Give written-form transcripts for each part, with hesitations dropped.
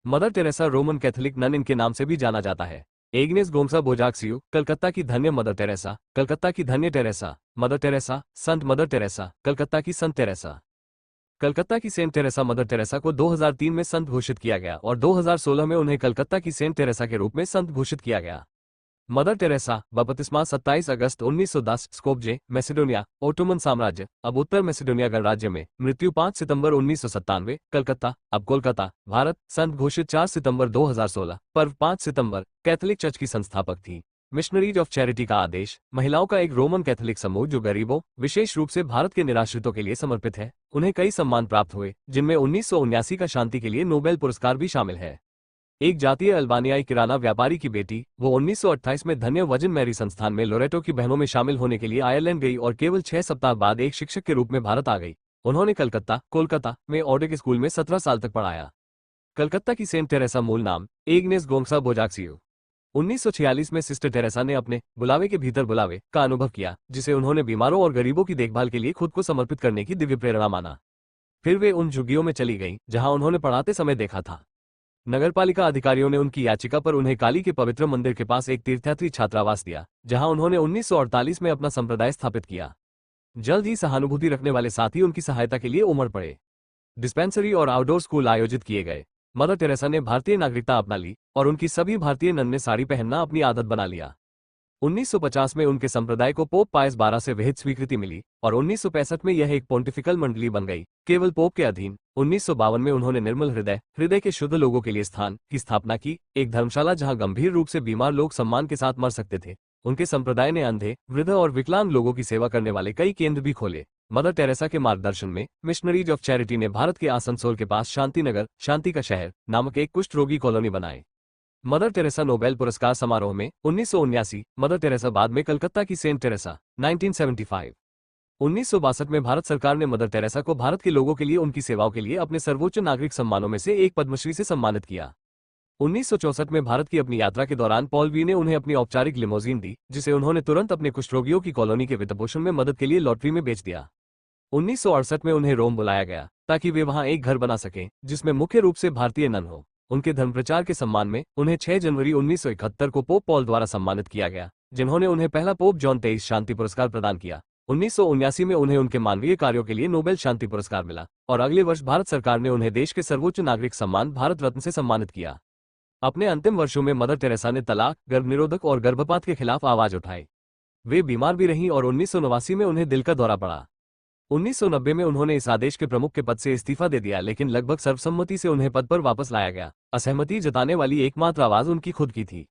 Mother Teresa Roman Catholic nun इनके नाम से भी जाना जाता है। एग्नेस गोमसा बोजाक्सियो, कलकत्ता की धन्य मदर टेरेसा, कलकत्ता की धन्य टेरेसा, मदर टेरेसा, संत मदर टेरेसा, कलकत्ता की संत टेरेसा। कलकत्ता की सेंट टेरेसा मदर टेरेसा को 2003 में संत घोषित किया गया और 2016 में उन्हें कलकत्ता की सेंट टेरेसा के रूप में संत घोषित किया गया। मदर टेरेसा बपतिस्मा 27 अगस्त 1910, स्कोप्जे, मैसेडोनिया, ओटोमन साम्राज्य, अब उत्तर मैसेडोनिया गणराज्य में, मृत्यु 5 सितंबर 1997, कलकत्ता, अब कोलकाता, भारत, संत घोषित 4 सितंबर 2016, पर्व 5 सितंबर, कैथोलिक चर्च की संस्थापक थी। मिशनरीज ऑफ चैरिटी का आदेश, महिलाओं का एक रोमन कैथोलिक समूह जो गरीबों, विशेष रूप से भारत के निराश्रितों के लिए समर्पित है। उन्हें कई सम्मान प्राप्त हुए, जिनमें 1979 का शांति के लिए नोबेल पुरस्कार भी शामिल है। एक जातीय अल्बानियाई किराना व्यापारी की बेटी, वो 1928 में धन्य वर्जिन मैरी संस्थान में लोरेटो की बहनों में शामिल होने के लिए आयरलैंड गई और केवल 6 सप्ताह बाद एक शिक्षक के रूप में भारत आ गई। उन्होंने कोलकाता में ऑर्डिक स्कूल में 17 साल तक पढ़ाया। कलकत्ता की सेंट टेरेसा मूल नाम एग्नेस गोमसा बोजाक्सियो। 1946 में सिस्टर टेरेसा ने अपने बुलावे के भीतर बुलावे का अनुभव किया, जिसे उन्होंने बीमारों और गरीबों की देखभाल के लिए खुद को समर्पित करने की दिव्य प्रेरणा माना। फिर वे उन झुग्गियों में चली गईं, जहां उन्होंने पढ़ाते समय देखा था। नगरपालिका अधिकारियों ने उनकी याचिका पर उन्हें काली के पवित्र मंदिर के पास एक तीर्थयात्री छात्रावास दिया, जहां उन्होंने 1948 में अपना संप्रदाय स्थापित किया। जल्द ही सहानुभूति रखने वाले साथी उनकी सहायता के लिए उमड़ पड़े। डिस्पेंसरी और आउटडोर स्कूल आयोजित किए गए। मदर टेरेसा ने भारतीय नागरिकता अपना ली और उनकी सभी भारतीय नन ने साड़ी पहनना अपनी आदत बना लिया। 1950 में उनके संप्रदाय को पोप पायस 12 से विहित स्वीकृति मिली और 1965 में यह एक पोंटिफिकल मंडली बन गई, केवल पोप के अधीन। 1952 में उन्होंने निर्मल हृदय के शुद्ध लोगों के लिए स्थान की स्थापना की, एक धर्मशाला जहां गंभीर रूप से बीमार लोग सम्मान के साथ मर सकते थे। उनके संप्रदाय ने अंधे, वृद्ध और विकलांग लोगों की सेवा करने वाले कई केंद्र भी खोले। मदर टेरेसा के मार्गदर्शन में मिशनरीज ऑफ चैरिटी ने भारत के आसनसोल के पास शांतिनगर, शांति का शहर नामक एक कुष्ठ रोगी कॉलोनी बनाए। मदर टेरेसा नोबेल पुरस्कार समारोह में 1979, मदर टेरेसा बाद में कलकत्ता की सेंट टेरेसा, 1975। 1962 में भारत सरकार ने मदर टेरेसा को भारत के लोगों के लिए उनकी सेवाओं के लिए अपने सर्वोच्च नागरिक सम्मानों में से एक पद्मश्री से सम्मानित किया। 1964 में भारत की अपनी यात्रा के दौरान पॉल वी ने उन्हें अपनी औपचारिक लिमोजीन दी, जिसे उन्होंने तुरंत अपने कुष्ठरोगियों की कॉलोनी के वित्तपोषण में मदद के लिए लॉटरी में बेच दिया। 1968 में उन्हें रोम बुलाया गया ताकि वे वहां एक घर बना सकें, जिसमें मुख्य रूप से भारतीय नन हो। उनके धर्मप्रचार के सम्मान में उन्हें 6 जनवरी 1971 को पोप पॉल द्वारा सम्मानित किया गया, जिन्होंने उन्हें पहला पोप जॉन 23 शांति पुरस्कार प्रदान किया। 1979 में उन्हें उनके मानवीय कार्यों के लिए नोबेल शांति पुरस्कार मिला और अगले वर्ष भारत सरकार ने उन्हें देश के सर्वोच्च नागरिक सम्मान भारत रत्न से सम्मानित किया। अपने अंतिम वर्षों में मदर टेरेसा ने तलाक, गर्भनिरोधक और गर्भपात के खिलाफ आवाज उठाई। वे बीमार भी रहीं और 1989 में उन्हें दिल का दौरा पड़ा। 1990 में उन्होंने इस आदेश के प्रमुख के पद से इस्तीफा दे दिया, लेकिन लगभग सर्वसम्मति से उन्हें पद पर वापस लाया गया। असहमति जताने वाली एकमात्र आवाज उनकी खुद की थी।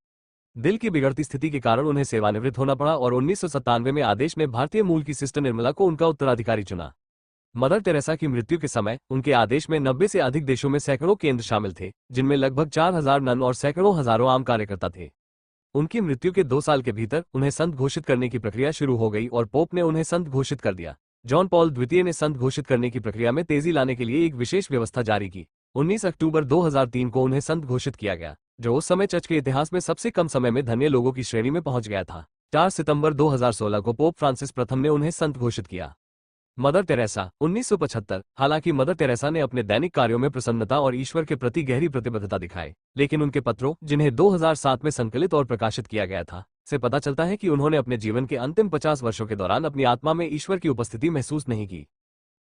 दिल की बिगड़ती स्थिति के कारण उन्हें सेवानिवृत्त होना पड़ा और 1997 में आदेश ने भारतीय मूल की सिस्टर निर्मला को उनका उत्तराधिकारी चुना। मदर टेरेसा की मृत्यु के समय उनके आदेश में 90 से अधिक देशों में सैकड़ों केंद्र शामिल थे, जिनमें लगभग 4000 नन और सैकड़ों हजारों आम कार्यकर्ता थे। उनकी मृत्यु के 2 साल के भीतर उन्हें संत घोषित करने की प्रक्रिया शुरू हो गई और पोप ने उन्हें संत घोषित कर दिया। जॉन पॉल द्वितीय ने संत घोषित करने की प्रक्रिया में तेजी लाने के लिए एक विशेष व्यवस्था जारी की। 19 अक्टूबर 2003 को उन्हें संत घोषित किया गया, जो उस समय चर्च के इतिहास में सबसे कम समय में धन्य लोगों की श्रेणी में पहुंच गया था। 4 सितंबर 2016 को पोप फ्रांसिस प्रथम ने उन्हें संत घोषित किया। Mother Teresa 1975। हालांकि मदर टेरेसा ने अपने दैनिक कार्यों में प्रसन्नता और ईश्वर के प्रति गहरी प्रतिबद्धता दिखाई, लेकिन उनके पत्रों, जिन्हें 2007 में संकलित और प्रकाशित किया गया था, से पता चलता है कि उन्होंने अपने जीवन के अंतिम 50 वर्षों के दौरान अपनी आत्मा में ईश्वर की उपस्थिति महसूस नहीं की।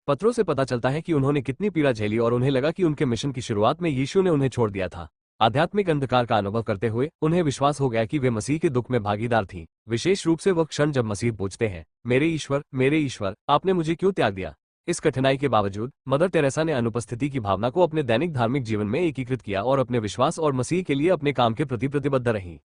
पत्रों से पता चलता है कि उन्होंने कितनी पीड़ा झेली और उन्हें लगा कि उनके मिशन की शुरुआत में यीशु ने उन्हें छोड़ दिया था। आध्यात्मिक अंधकार का अनुभव करते हुए उन्हें विश्वास हो गया कि वे मसीह के दुख में भागीदार थीं, विशेष रूप से वह क्षण जब मसीह पूछते हैं, मेरे ईश्वर, आपने मुझे क्यों त्याग दिया। इस कठिनाई के बावजूद मदर टेरेसा ने अनुपस्थिति की भावना को अपने दैनिक धार्मिक जीवन में एकीकृत किया और अपने विश्वास और मसीह के लिए अपने काम के प्रति प्रतिबद्ध रहीं।